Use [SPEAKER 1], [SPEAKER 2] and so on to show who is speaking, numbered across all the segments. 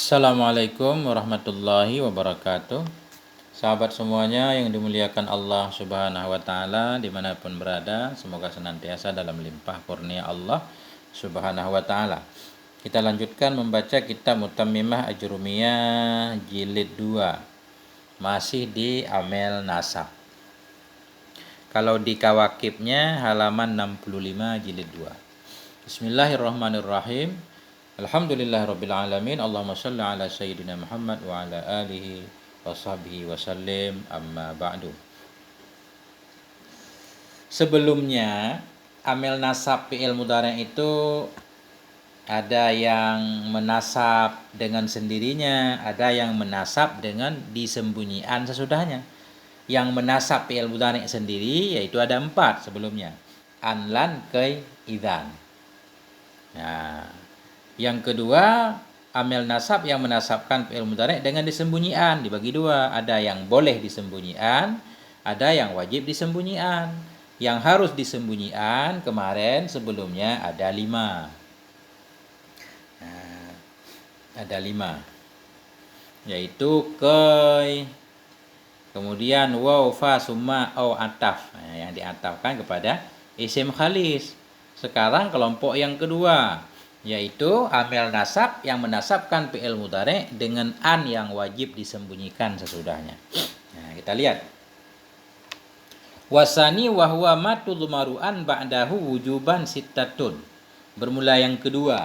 [SPEAKER 1] Assalamualaikum warahmatullahi wabarakatuh. Sahabat semuanya yang dimuliakan Allah Subhanahu wa Ta'ala, dimanapun berada, semoga senantiasa dalam limpah kurnia Allah Subhanahu wa Ta'ala. Kita lanjutkan membaca kitab Mutammimah Ajrumiyah jilid 2, masih di Amel Nasab. Kalau di Kawakibnya halaman 65 jilid 2. Bismillahirrahmanirrahim. Alhamdulillahirabbil alamin. Allahumma shalli ala sayyidina Muhammad wa ala alihi wa sahbihi wa sallim, amma ba'du. Sebelumnya amel nasab fi'il mudhari' itu ada yang menasab dengan sendirinya, ada yang menasab dengan disembunyian sesudahnya. Yang menasab fi'il mudhari' sendiri yaitu ada 4 sebelumnya. An, lan, kai, idzan. Nah, yang kedua, amel nasab yang menasabkan fi'il mudhari' dengan disembunyian dibagi 2. Ada yang boleh disembunyian, ada yang wajib disembunyian. Yang harus disembunyian kemarin sebelumnya ada 5. Nah, ada 5. Yaitu kai, kemudian waw, fa, summa, au, ataf. Nah, yang diatafkan kepada isim khalis. Sekarang kelompok yang kedua, yaitu amel nasab yang menasabkan fi'il mudhari' dengan an yang wajib disembunyikan sesudahnya. Nah, kita lihat. Wasani wa huwa ma tudmaru an ba'dahu wujuban sittatun. Bermula yang kedua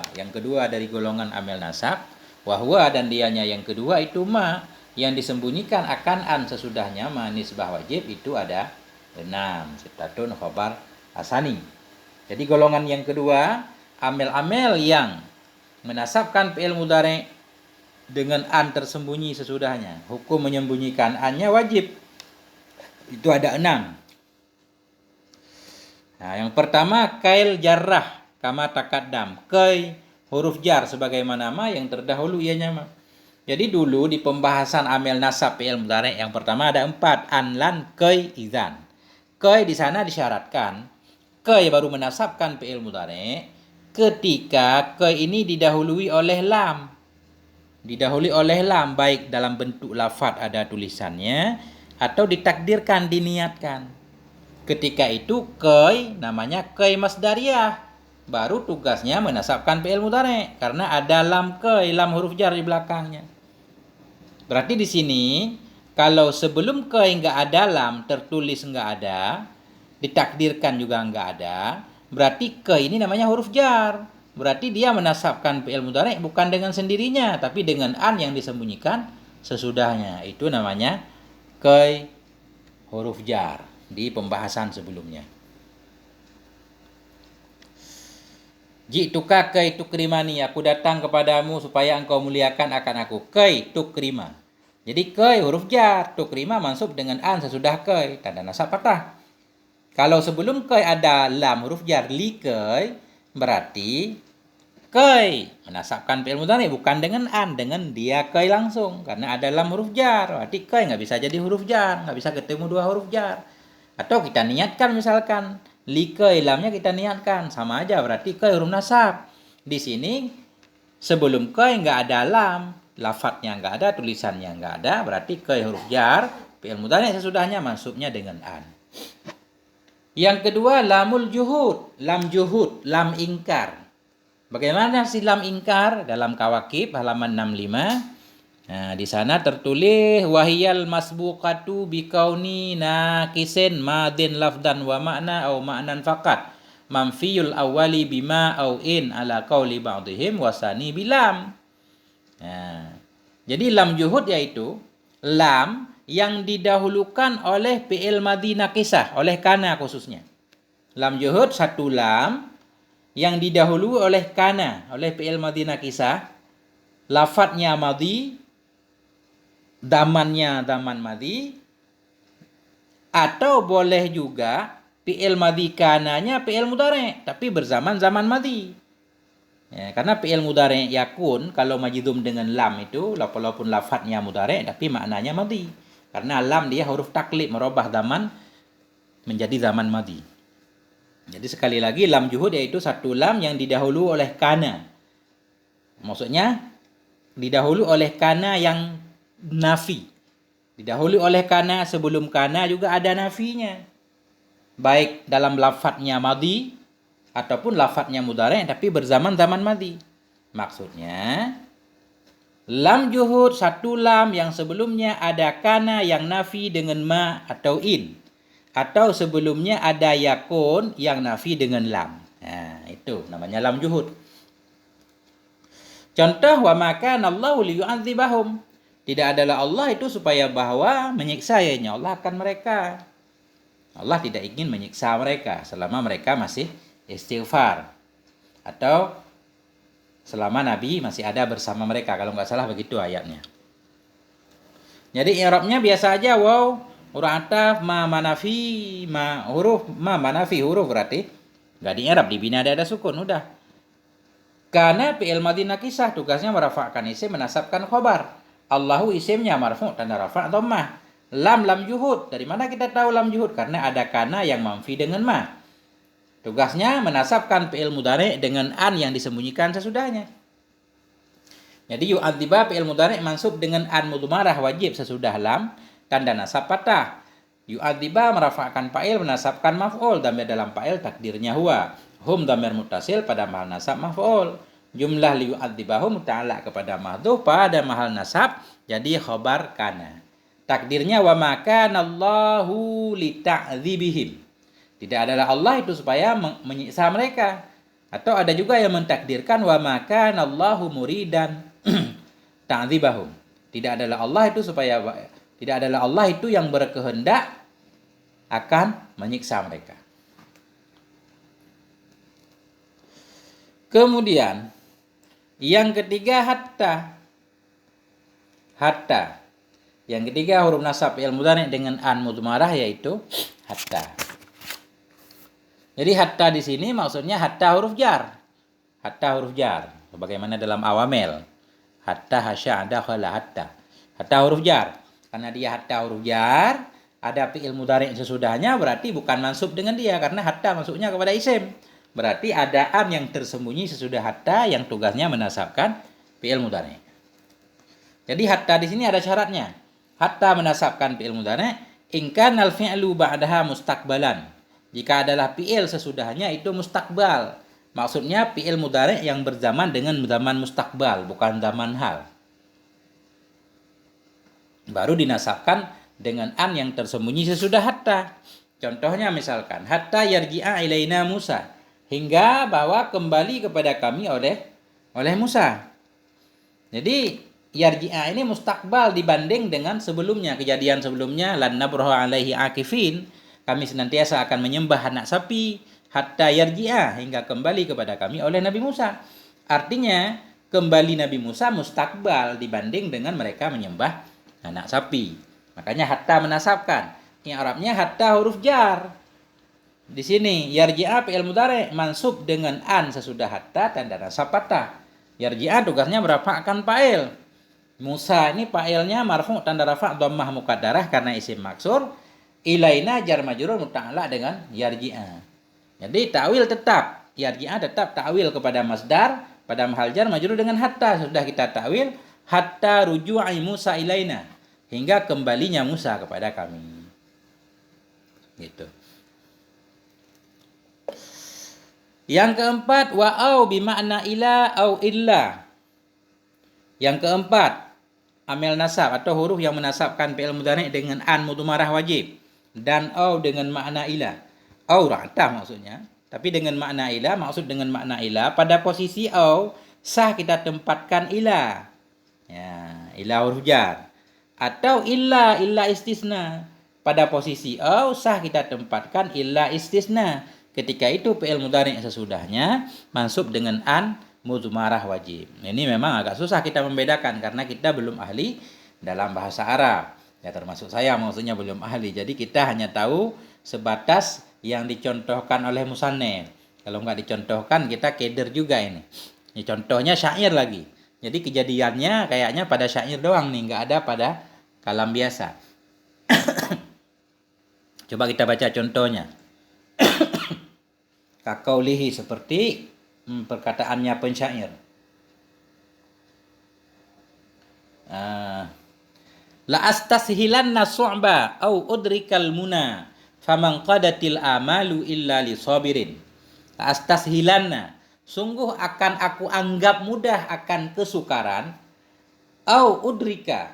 [SPEAKER 1] dari golongan amel nasab, wa huwa, dan dianya yang kedua itu ma yang disembunyikan akan an sesudahnya, ma nisbah wajib itu ada 6. Sittatun khabar asani. Jadi golongan yang kedua, amel-amel yang menasabkan fi'il mudhari' dengan an tersembunyi sesudahnya. Hukum menyembunyikan an-nya wajib. Itu ada 6. Nah, yang pertama kail jarrah kama taqaddam. Kai huruf jar sebagaimana ma yang terdahulu ianya ma. Jadi dulu di pembahasan amel nasab fi'il mudhari' yang pertama ada 4, an, lan, kai, idzan. Kai di sana disyaratkan kai baru menasabkan fi'il mudhari' ketika ke ini didahului oleh lam. Didahului oleh lam, baik dalam bentuk lafadz ada tulisannya atau ditakdirkan, diniatkan. Ketika itu kai namanya kai masdariyah. Baru tugasnya menasabkan fi'il mudhari' karena ada lam kai, lam huruf jar di belakangnya. Berarti di sini kalau sebelum kai enggak ada lam, tertulis enggak ada, ditakdirkan juga enggak ada, berarti ke ini namanya huruf jar. Berarti dia menasabkan fi'il mudhari' bukan dengan sendirinya, tapi dengan an yang disembunyikan sesudahnya. Itu namanya ke huruf jar di pembahasan sebelumnya. Ji'tuka kai tukrimani, aku datang kepadamu supaya engkau muliakan akan aku. Kai tukrima. Jadi kai huruf jar, tukrima mansub dengan an sesudah kai, tanda nasab fathah. Kalau sebelum kai ada lam huruf jar li kai, berarti kai menasabkan fi'il mudhari' bukan dengan an, dengan dia kai langsung karena ada lam huruf jar. Berarti kai nggak bisa jadi huruf jar, nggak bisa ketemu 2 huruf jar. Atau kita niatkan misalkan li kai, lamnya kita niatkan, sama aja berarti kai huruf nasab. Di sini sebelum kai nggak ada lam, lafadznya nggak ada, tulisannya nggak ada, berarti kai huruf jar, fi'il mudhari' sesudahnya mansubnya dengan an. Yang kedua lamul juhud, lam ingkar. Bagaimana sih lam ingkar? Dalam Kawakib halaman 65. Nah, di sana tertulis wahiyal masbuqatu biqauni naqisin madin lafdan wa ma'na au ma'nan faqat. Manfiyul awwali bima au in ala qauli ba'dihim wasani bilam. Nah, jadi lam juhud yaitu lam yang didahulukan oleh fi'il madhi naqisah, oleh kana khususnya. Lam juhud satu lam yang didahului oleh kana, oleh fi'il madhi naqisah, lafadznya madhi, damannya daman madhi, atau boleh juga fi'il madhi kananya fi'il mudhari' tapi berzaman zaman madhi. Ya, karena fi'il mudhari' yakun kalau majzum dengan lam itu walaupun lafadznya mudhari' tapi maknanya madhi. Karena lam dia huruf taklid, merubah zaman menjadi zaman madhi. Jadi sekali lagi lam juhud yaitu satu lam yang didahului oleh kana. Maksudnya didahului oleh kana yang nafi. Didahului oleh kana, sebelum kana juga ada nafinya. Baik dalam lafadznya madhi ataupun lafadznya mudhari' tapi berzaman zaman madhi. Maksudnya lam juhud, satu lam yang sebelumnya ada kana yang nafi dengan ma atau in. Atau sebelumnya ada yakun yang nafi dengan lam. Nah, itu namanya lam juhud. Contoh, wa maka Allahu liyu'adzibahum. Tidak adalah Allah itu supaya bahwa menyiksa ya Allah akan mereka. Allah tidak ingin menyiksa mereka selama mereka masih istighfar. Atau selama Nabi masih ada bersama mereka. Kalau nggak salah begitu ayatnya. Jadi i'rabnya biasa aja, waw, huruf ataf, ma manafi, ma manafi huruf berarti nggak di i'rab, dibina ada sukun, udah. Karena fi'il madhi nakisah tugasnya merafa'kan isim, menasabkan khobar. Allahu isimnya marfu' tanda rafa' dhammah. Lam juhud. Dari mana kita tahu lam juhud? Karena ada kana yang manfi dengan ma. Tugasnya menasabkan fi'il mudhari' dengan an yang disembunyikan sesudahnya. Jadi yu'adziba fi'il mudhari' mansub dengan an mudmarah wajib sesudah lam, tanda nasab patah. Yu'adziba merafa'kan fa'il, menasabkan maf'ul, dhamir dalam fa'il takdirnya huwa. Hum dhamir muttasil pada mahal nasab maf'ul. Jumlah liyu'adzibahum ta'ala kepada mahdhuf pada mahal nasab jadi khabar kana. Takdirnya wa maka Allahu lita'dzibihim. Tidak adalah Allah itu supaya menyiksa mereka. Atau ada juga yang mentakdirkan wa maka Allahu muridan ta'dzibahum. Tidak adalah Allah itu yang berkehendak akan menyiksa mereka. Kemudian yang ketiga hatta. Yang ketiga huruf nasab fi'il mudhari' dengan an mudmarah yaitu hatta. Jadi hatta di sini maksudnya hatta huruf jar. Hatta huruf jar sebagaimana dalam awamil. Hatta hasya ada khala hatta. Hatta huruf jar. Karena dia hatta huruf jar, ada fi'il mudhari' sesudahnya berarti bukan mansub dengan dia karena hatta masuknya kepada isim. Berarti ada an yang tersembunyi sesudah hatta yang tugasnya menasabkan fi'il mudhari'. Jadi hatta di sini ada syaratnya. Hatta menasabkan fi'il mudhari' in kana al-fi'lu ba'daha mustaqbalan. Jika adalah fi'il sesudahnya itu mustaqbal. Maksudnya fi'il mudhari' yang berzaman dengan zaman mustaqbal, bukan zaman hal. Baru dinasabkan dengan an yang tersembunyi sesudah hatta. Contohnya misalkan hatta yarji'a ilaina Musa. Hingga bahwa kembali kepada kami oleh Musa. Jadi yarji'a ini mustakbal dibanding dengan sebelumnya, kejadian sebelumnya lan nabraha alaihi akifin, kami senantiasa akan menyembah anak sapi hatta yarji'a, hingga kembali kepada kami oleh Nabi Musa. Artinya kembali Nabi Musa mustakbal dibanding dengan mereka menyembah anak sapi. Makanya hatta menasabkan. I'rabnya hatta huruf jar. Di sini yarji'a fi'il mudhari' mansub dengan an sesudah hatta tanda nasab patah. Yarji'a tugasnya merafa'kan fa'il. Musa ini fa'ilnya marfu' tanda rafa' dhammah muqaddarah karena isim maksur. Ilaina jar majrur muta'alla dengan yarji'a. Jadi ta'wil tetap, yarji'a tetap ta'wil kepada masdar pada mahal jar majrur dengan hatta. Sudah kita ta'wil hatta ruju'i Musa ilaina, hingga kembalinya Musa kepada kami. Gitu. Yang keempat, wa'au bimakna ila au illa. Yang keempat, amil nasab atau huruf yang menasabkan fi'il mudhari' dengan an mudmarah wajib dan au dengan makna ila. Au ra'tah maksudnya, tapi dengan makna ila, maksud dengan makna ila pada posisi au sah kita tempatkan ila. Ya, ila huruf jar. Atau illa istisna. Pada posisi au sah kita tempatkan illa istisna. Ketika itu fi'il mudhari' sesudahnya mansub dengan an mudmarah wajib. Ini memang agak susah kita membedakan karena kita belum ahli dalam bahasa Arab. Ya termasuk saya maksudnya belum ahli. Jadi kita hanya tahu sebatas yang dicontohkan oleh musannif. Kalau nggak dicontohkan kita keder juga ini. Ini contohnya syair lagi. Jadi kejadiannya kayaknya pada syair doang nih, nggak ada pada kalam biasa. Coba kita baca contohnya. Kakaulihi, seperti perkataannya pensyair. Ah. La astashilanna su'ba au udrikal muna faman qadatil amalu illa li sabirin. La astashilanna, sungguh akan aku anggap mudah akan kesukaran, au udrika,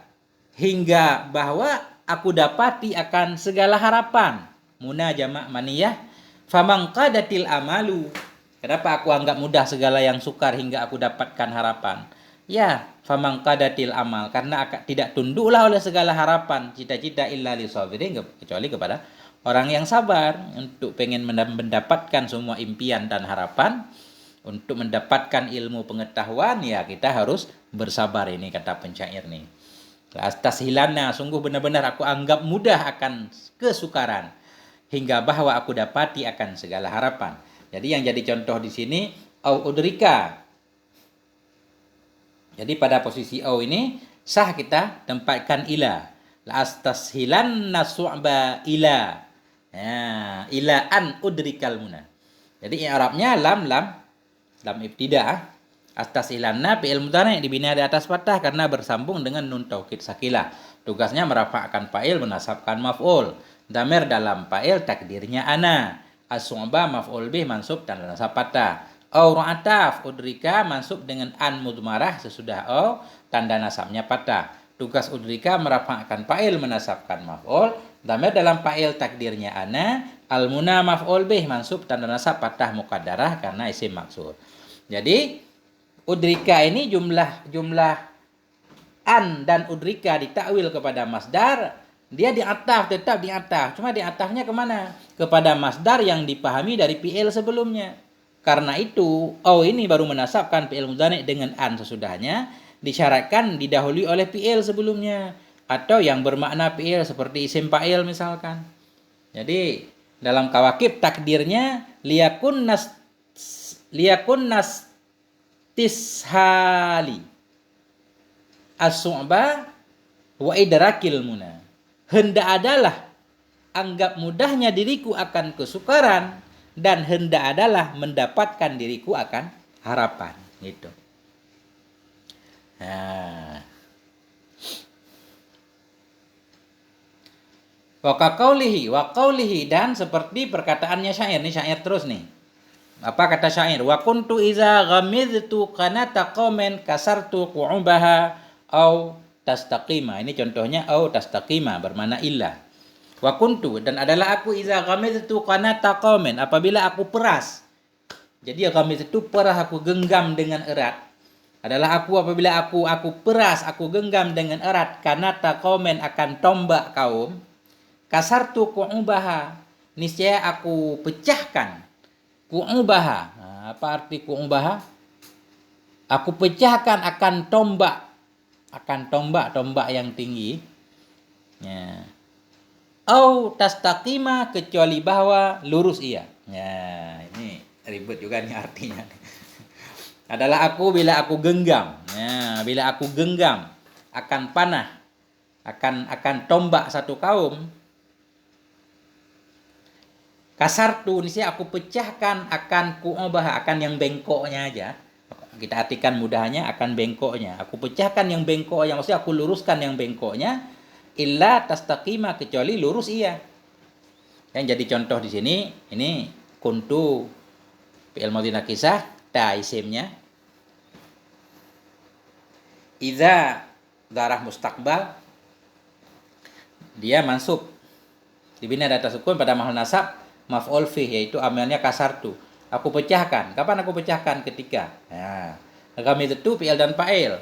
[SPEAKER 1] hingga bahwa aku dapati akan segala harapan. Muna jamak maniyah. Faman qadatil amalu, kenapa aku anggap mudah segala yang sukar hingga aku dapatkan harapan? Ya, faman qadatil amal, karena tidak tunduklah oleh segala harapan, cita-cita illa li sabirin, kecuali kepada orang yang sabar. Untuk pengen mendapatkan semua impian dan harapan, untuk mendapatkan ilmu pengetahuan, ya kita harus bersabar, ini kata penyair nih. Astashilana, sungguh benar-benar aku anggap mudah akan kesukaran, hingga bahwa aku dapati akan segala harapan. Jadi yang jadi contoh di sini au udrika. Jadi pada posisi au ini sah kita tempatkan ila. La astashilanna su'ba ila. Ya, ila an udrikal muna. Jadi i'rabnya lam ibtidah. Astashilanna fi'il mudhari' dibina di atas fathah karena bersambung dengan nun taukid sakilah. Tugasnya merafa'kan fa'il, menasabkan maf'ul. Damir dalam fa'il takdirnya ana. As-su'ba maf'ul bih mansub dan nasab fathah. Au ra'ataf udrika mansub dengan an mudmarah sesudah au, tanda nasabnya fathah. Tugas udrika merafa'kan fa'il, menasabkan maf'ul. Damir dalam fa'il takdirnya ana. Al-muna maf'ul bih mansub tanda nasab fathah muqaddarah karena isim maksur. Jadi udrika ini jumlah an dan udrika ditakwil kepada masdar, dia diataf, tetap diataf. Cuma diatafnya kemana? Kepada masdar yang dipahami dari fi'il sebelumnya. Karena itu, au ini baru menasabkan fi'il mudhari' dengan an sesudahnya, disyaratkan didahului oleh fi'il sebelumnya. Atau yang bermakna fi'il seperti isim fa'il misalkan. Jadi dalam kawakib takdirnya liyakun nas tishali as-su'ba wa idrakil muna. Hendak adalah anggap mudahnya diriku akan kesukaran, dan hendak adalah mendapatkan diriku akan harapan, gitu. Nah. Wa qaulihi, dan seperti perkataannya syair. Nih syair terus nih. Apa kata syair? Wa kuntu iza ghamidtu qanata qaumin kasartu qu'ubaha au tastaqima. Ini contohnya au tastaqima bermakna illa. Wa kuntu, dan adalah aku iza ghamidtu qanata qaumin, apabila aku peras. Jadi ghamidtu peras, aku genggam dengan erat. Adalah aku apabila aku peras, aku genggam dengan erat qanata qaumin, akan tombak kaum. Kasartu qu'ubaha, niscaya aku pecahkan qu'ubaha. Nah, apa arti qu'ubaha? Aku pecahkan akan tombak yang tinggi. Ya. Au tastaqima, kecuali bahwa lurus ia. Ya, ini ribet juga nih artinya. Adalah aku bila aku genggam. Ya, bila aku genggam akan panah, akan tombak satu kaum. Kasartu, ini aku pecahkan akan ku'ubah, akan yang bengkoknya aja. Kita artikan mudahnya akan bengkoknya. Aku pecahkan yang bengkoknya, maksudnya aku luruskan yang bengkoknya. Illa tastaqima, kecuali lurus ia. Yang jadi contoh di sini, ini kuntu fi'il madhi nakisah, ta isimnya. Idza darah mustaqbal, dia mansub, dibina di atas sukun pada mahal nasab maf'ul fih, yaitu amalnya kasartu. Aku pecahkan. Kapan aku pecahkan? Ketika. Nah, kami itu fi'il dan fa'il.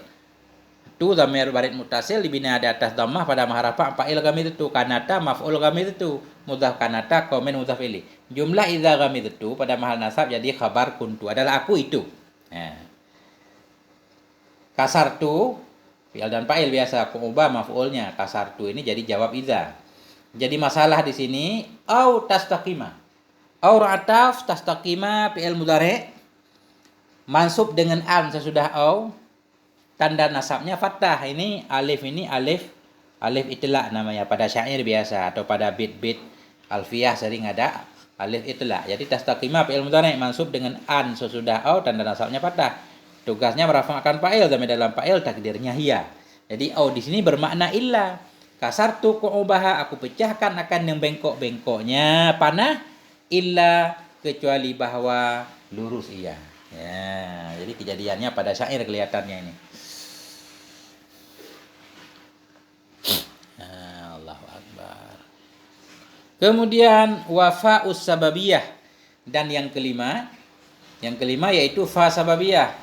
[SPEAKER 1] Tu dhamir barid mutasil dibina di atas dhammah pada maharafa fa'il kami itu, kanata maf'ul kami itu, mudhaf kanata komen mudhaf ili. Jumlah idza kami itu pada mahal nasab jadi khabar kuntu, adalah aku itu. Nah. Kasartu fi'il dan fa'il biasa, ku'ubah maf'ulnya, kasartu ini jadi jawab idza. Jadi masalah di sini au tastaqima. Au ra'ataf tastaqima fi'il mudhari' mansub dengan an sesudah au. Tanda nasabnya fathah. Ini alif itlaq namanya pada syair biasa, atau pada bait-bait alfiyah sering ada alif itlaq. Jadi tastaqima fi'il mudhari' mansub dengan an sesudah au, tanda nasabnya fathah. Tugasnya merafa'kan fa'il, dalam fa'il takdirnya hiya. Jadi di sini bermakna illa. Kasartu qu'ubaha, aku pecahkan akan yang bengkok-bengkoknya panah, illa kecuali bahwa lurus ia. Ya, jadi kejadiannya pada syair kelihatannya ini. Allahu Akbar. Kemudian wafa'us sababiyah, dan yang kelima yaitu fa sababiyah,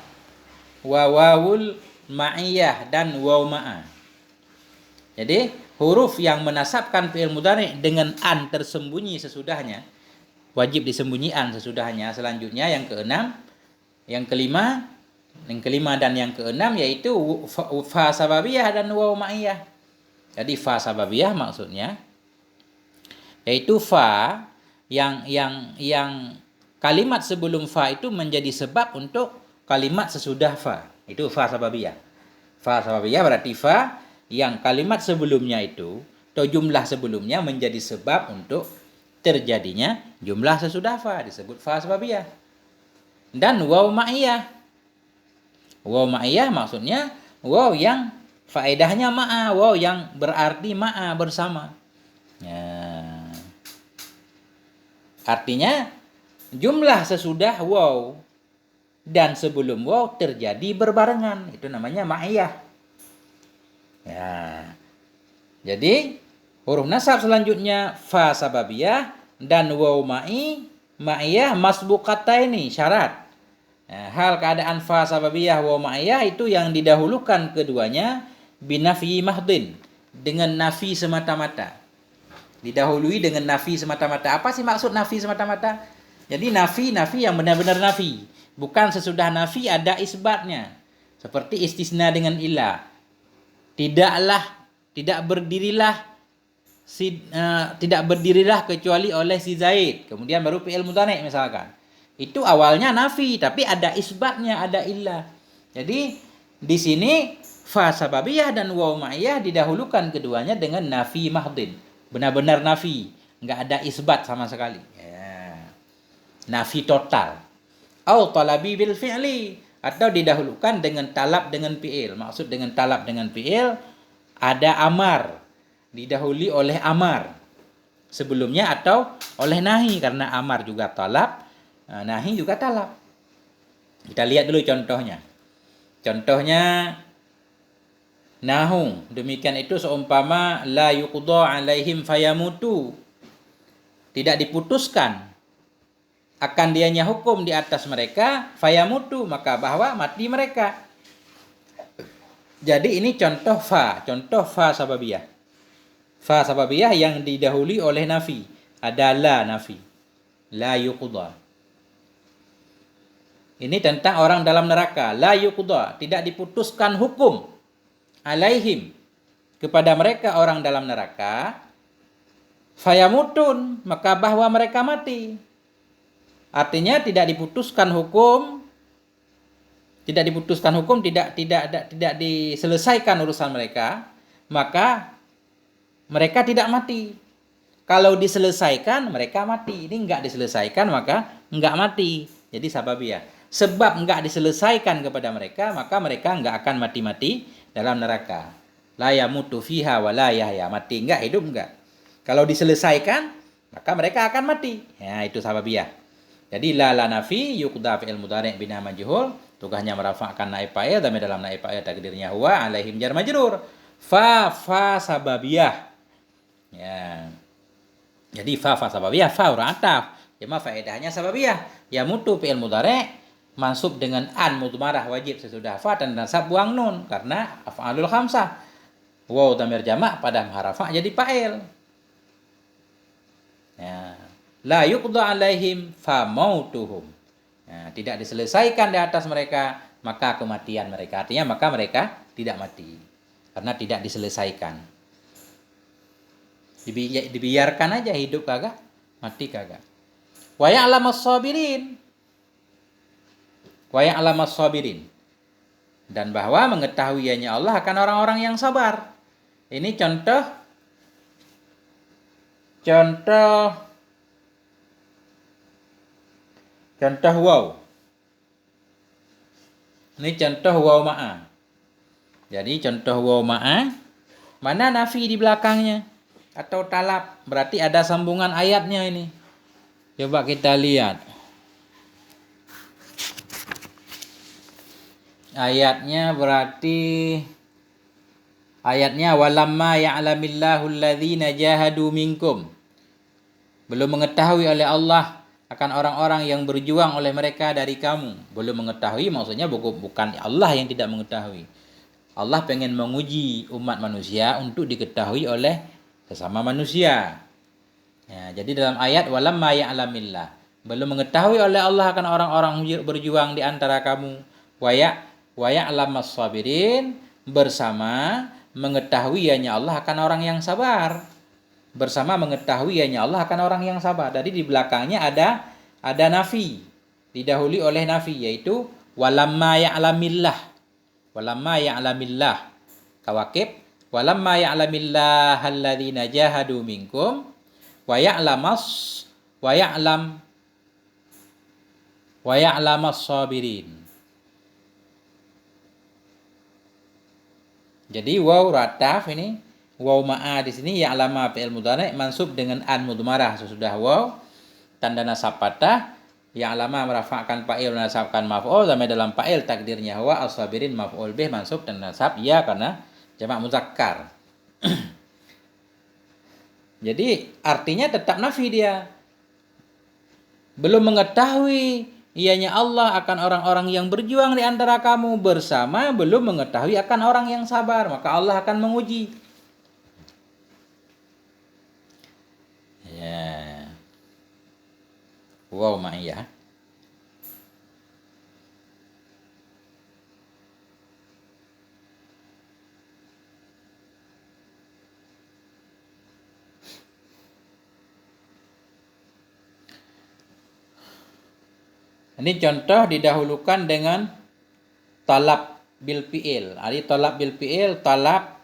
[SPEAKER 1] wa wawul ma'iyah, dan waw ma'a. Jadi huruf yang menasabkan fi'il mudhari dengan an tersembunyi sesudahnya, wajib disembunyi an sesudahnya. Selanjutnya yang kelima dan yang keenam yaitu fa sababiyah dan waw ma'iyah. Jadi fa sababiyah maksudnya yaitu fa yang kalimat sebelum fa itu menjadi sebab untuk kalimat sesudah fa. Itu fa sababiyah. Fa sababiyah berarti fa yang kalimat sebelumnya itu atau jumlah sebelumnya menjadi sebab untuk terjadinya jumlah sesudah fa, disebut fa sababiyah. Dan waw ma'iyah. Waw ma'iyah maksudnya waw yang faedahnya ma'a, waw yang berarti ma'a, bersama. Ya. Artinya jumlah sesudah waw dan sebelum waw terjadi berbarengan. Itu namanya ma'iyah. Ya. Jadi huruf nasab selanjutnya fa sababiyah dan waw ma'iyah masbuqataini, syarat. Nah, hal keadaan fa sababiyah waw ma'iyah itu yang didahulukan keduanya binafi mahdin, dengan nafi semata-mata. Didahului dengan nafi semata-mata. Apa sih maksud nafi semata-mata? Jadi nafi yang benar-benar nafi. Bukan sesudah nafi ada isbatnya. Seperti istisna dengan ilah. Tidak berdirilah kecuali oleh si Zaid. Kemudian baru fi'il mudhari misalkan. Itu awalnya nafi tapi ada isbatnya, ada ilah. Jadi di sini fa sababiyah dan waw ma'iyah didahulukan keduanya dengan nafi mahdin. Benar-benar nafi, enggak ada isbat sama sekali. Ya. Nafi total. Au talabi bil fi'li, atau didahulukan dengan talab dengan fi'il. Maksud dengan talab dengan fi'il ada amar, didahului oleh amar sebelumnya atau oleh nahi, karena amar juga talab, nahi juga talab. Kita lihat dulu contohnya. Contohnya nahu, demikian itu seumpama la yuqda alaihim fayamutu, tidak diputuskan akan dianya hukum di atas mereka, fayamutu, maka bahwa mati mereka. Jadi ini contoh fa sababiyah. Fa sababiyah yang didahului oleh nafi, ada la nafi, la yuqda. Ini tentang orang dalam neraka, la yuqda, tidak diputuskan hukum alaihim, kepada mereka orang dalam neraka, fayamutun, maka bahwa mereka mati. Artinya tidak diputuskan hukum, tidak diselesaikan urusan mereka, maka mereka tidak mati. Kalau diselesaikan mereka mati. Ini enggak diselesaikan maka enggak mati. Jadi sababiyah. Sebab enggak diselesaikan kepada mereka, maka mereka enggak akan mati-mati dalam neraka. La yamutu fiha wa la yahya, mati enggak, hidup enggak. Kalau diselesaikan maka mereka akan mati. Ya, itu sababiyah. Jadi la nafi yuqda fi'il mudhari' bina majhul, tugasnya merafa'kan naib fa'il, dan dalam naib fa'il takdirnya huwa, alaihim jar majrur. Fa sababiyah. Ya. Jadi fa sababiyah, fa huruf ataf. Cuma faedahnya sababiyah. Ya mutu fi'il mudhari' mansub dengan an mudmarah wajib sesudah fa, dan nasab buang nun karena af'alul khamsah. Waw dhamir jamak pada harafa jadi fa'il. Ya. La yuqda alaihim fa mautuhum. Nah, tidak diselesaikan di atas mereka, maka kematian mereka. Artinya maka mereka tidak mati karena tidak diselesaikan. Dibiarkan aja hidup kagak, mati kagak. Wa ya'lamus sabirin. Wa ya'lamus sabirin. Dan bahwa mengetahuinya Allah akan orang-orang yang sabar. Ini contoh waw. Ini contoh waw ma'a. Jadi contoh waw ma'a, mana nafi di belakangnya? Atau talab, berarti ada sambungan ayatnya ini. Coba kita lihat. Ayatnya berarti walamma ya'lamillahu alladhina jahadu minkum. Belum mengetahui oleh Allah akan orang-orang yang berjuang oleh mereka dari kamu. Belum mengetahui maksudnya bukan Allah yang tidak mengetahui. Allah pengen menguji umat manusia untuk diketahui oleh sesama manusia. Ya, jadi dalam ayat walamma ya'lamillah, belum mengetahui oleh Allah akan orang-orang berjuang di antara kamu. Wa ya'lamas sabirin, bersama mengetahui hanya Allah akan orang yang sabar. Bersama mengetahui hanya Allah akan orang yang sabar. Jadi di belakangnya ada nafi, didahului oleh nafi, yaitu walamma ya'lamillah. Walamma ya'lamillah. Kawakib, walamma ya'lamillah alladzina jahadu minkum wa ya'lamas sabirin. Jadi waw rataf ini, waw ma'a di sini ya'lama fi'il mudhari' mansub dengan an mudmarah sesudah waw, tanda nasab patah. Ya'lama merafa'kan fa'il, menasabkan maf'ul, sampai dalam fa'il takdirnya huwa, as-sabirin maf'ul bih mansub dan nasab ya karena jamak muzakkar. Jadi artinya tetap nafi dia. Belum mengetahui ianya Allah akan orang-orang yang berjuang di antara kamu, bersama belum mengetahui akan orang yang sabar, maka Allah akan menguji. Ya. Wow, ma'iyah. Ini contoh didahulukan dengan talab bil fi'il. Ari talab bil fi'il, talab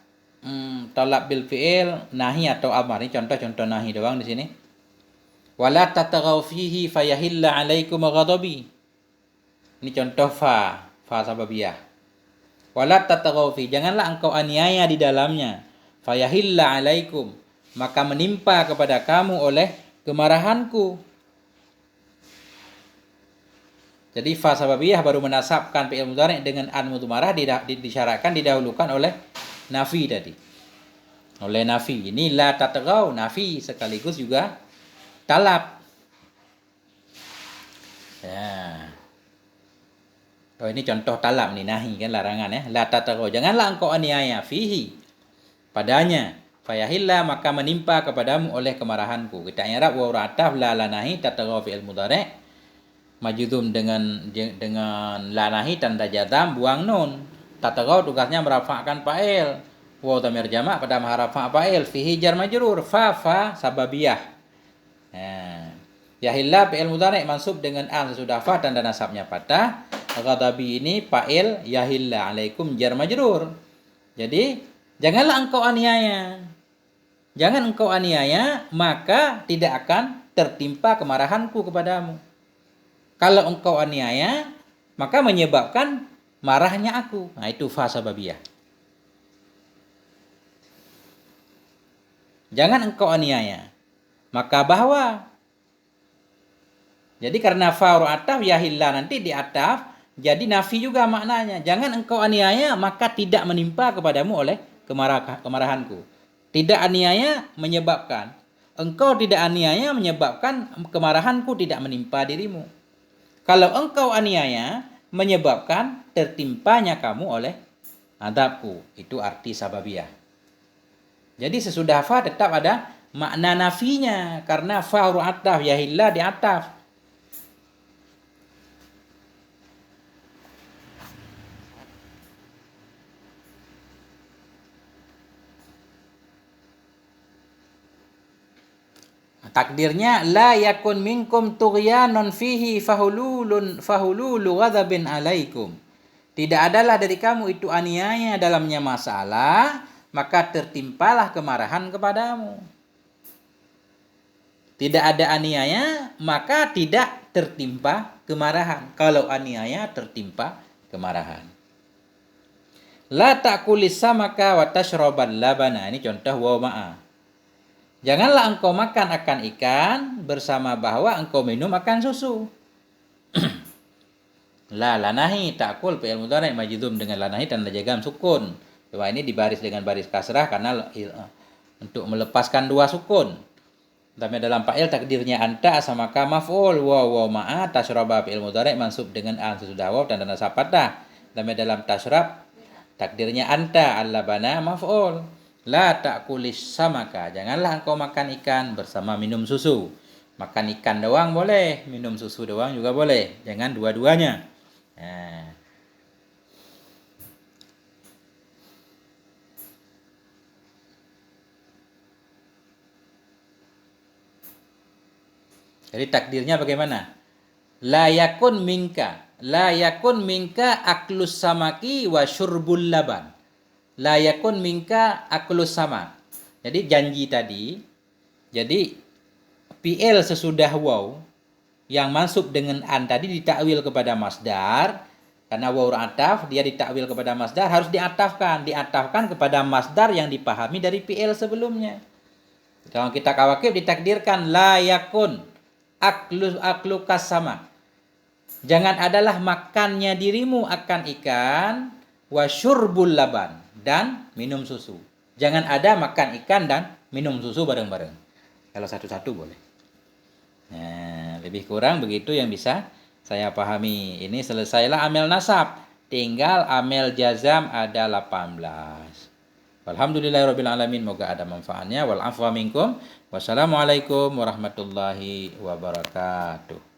[SPEAKER 1] bil fi'il nahi atau amar. Ini contoh-contoh nahi doang di sini. Wala tataghaw fihi fayahilla 'alaikum ghadabi. Ini contoh fa sababiyah. Wala tataghaw fi, janganlah engkau aniaya di dalamnya. Fayahilla 'alaikum, maka menimpa kepada kamu oleh kemarahanku. Jadi fa sababiyah baru menasabkan fi'il mudhari' dengan an mudmarah disyaratkan didahulukan oleh nafi tadi. Oleh nafi. Ini la tatghaw nafi sekaligus juga talab. Ya. Oh, ini contoh talab nih, nahi kan, larangan ya. La tatghaw, janganlah engkau aniaya fihi, padanya. Fayahilla, maka menimpa kepadamu oleh kemarahanku. Kita i'rab wa ra'taf la nahi tatghaw fi'il mudhari'. Majzum dengan la nahi tanda jazam, buang nun. Tatghaw tugasnya merafa'kan fa'il. Waw dhamir jamak pada rafa' fa'il, fihi jar majrur, fa sababiyah. Yahilla fi'il mudhari' mansub dengan an sesudah fa tanda nasabnya patah. Ghadabi ini fa'il, yahilla 'alaikum jar majrur. Jadi janganlah engkau aniaya. Jangan engkau aniaya, maka tidak akan tertimpa kemarahanku kepadamu. Kalau engkau aniaya, maka menyebabkan marahnya aku. Nah, itu fa sababiyah. Jangan engkau aniaya, maka bahwa. Jadi karena fa ataf yahilla nanti di ataf, jadi nafi juga maknanya. Jangan engkau aniaya, maka tidak menimpa kepadamu oleh kemarahanku. Tidak aniaya menyebabkan. Engkau tidak aniaya menyebabkan kemarahanku tidak menimpa dirimu. Kalau engkau aniaya, menyebabkan tertimpanya kamu oleh adabku. Itu arti sababiyah. Jadi sesudah fa tetap ada makna nafinya. Karena fa huruf ataf, yahilla di ataf. Takdirnya la yakun minkum tughyanun fihi fahululu ghadabin alaikum. Tidak adalah dari kamu itu aniaya dalamnya masalah, maka tertimpalah kemarahan kepadamu. Tidak ada aniaya, maka tidak tertimpa kemarahan. Kalau aniaya tertimpa kemarahan. La ta'kulis samaka wa tashrabal labana. Ini contoh waw ma'a. Janganlah engkau makan akan ikan bersama bahwa engkau minum akan susu. La lanahi ta'kul fi'il mudhari' majzum dengan lanahi tanda jazam sukun. Coba ini dibaris dengan baris kasrah karena untuk melepaskan dua sukun. Tapi dalam fa'il takdirnya anta samaka maf'ul waw ma'a tashraba fi'il mudhari' mansub dengan an sesudah waw tanda nasab fathah. Tapi dalam tashrab takdirnya anta al-labana maf'ul. La ta'kulis samaka. Janganlah engkau makan ikan bersama minum susu. Makan ikan doang boleh, minum susu doang juga boleh. Jangan dua-duanya. Nah. Jadi takdirnya bagaimana? La yakun minka aklus samaki wa syurbul laban. La yakun minka aklus samak. Jadi janji tadi, jadi fi'il sesudah waw yang mansub dengan an tadi ditakwil kepada masdar. Karena waw ataf, dia ditakwil kepada masdar, harus diatafkan kepada masdar yang dipahami dari fi'il sebelumnya. Kalau kita kawakib ditakdirkan la yakun aklu kasama. Jangan adalah makannya dirimu akan ikan wa syurbul laban dan minum susu. Jangan ada makan ikan dan minum susu bareng-bareng. Kalau satu-satu boleh. Nah, lebih kurang begitu yang bisa saya pahami. Ini selesailah amel nasab. Tinggal amel jazam ada 18. Alhamdulillahirabbil alamin. Moga ada manfaatnya. Wal afwa minkum. Wassalamualaikum warahmatullahi wabarakatuh.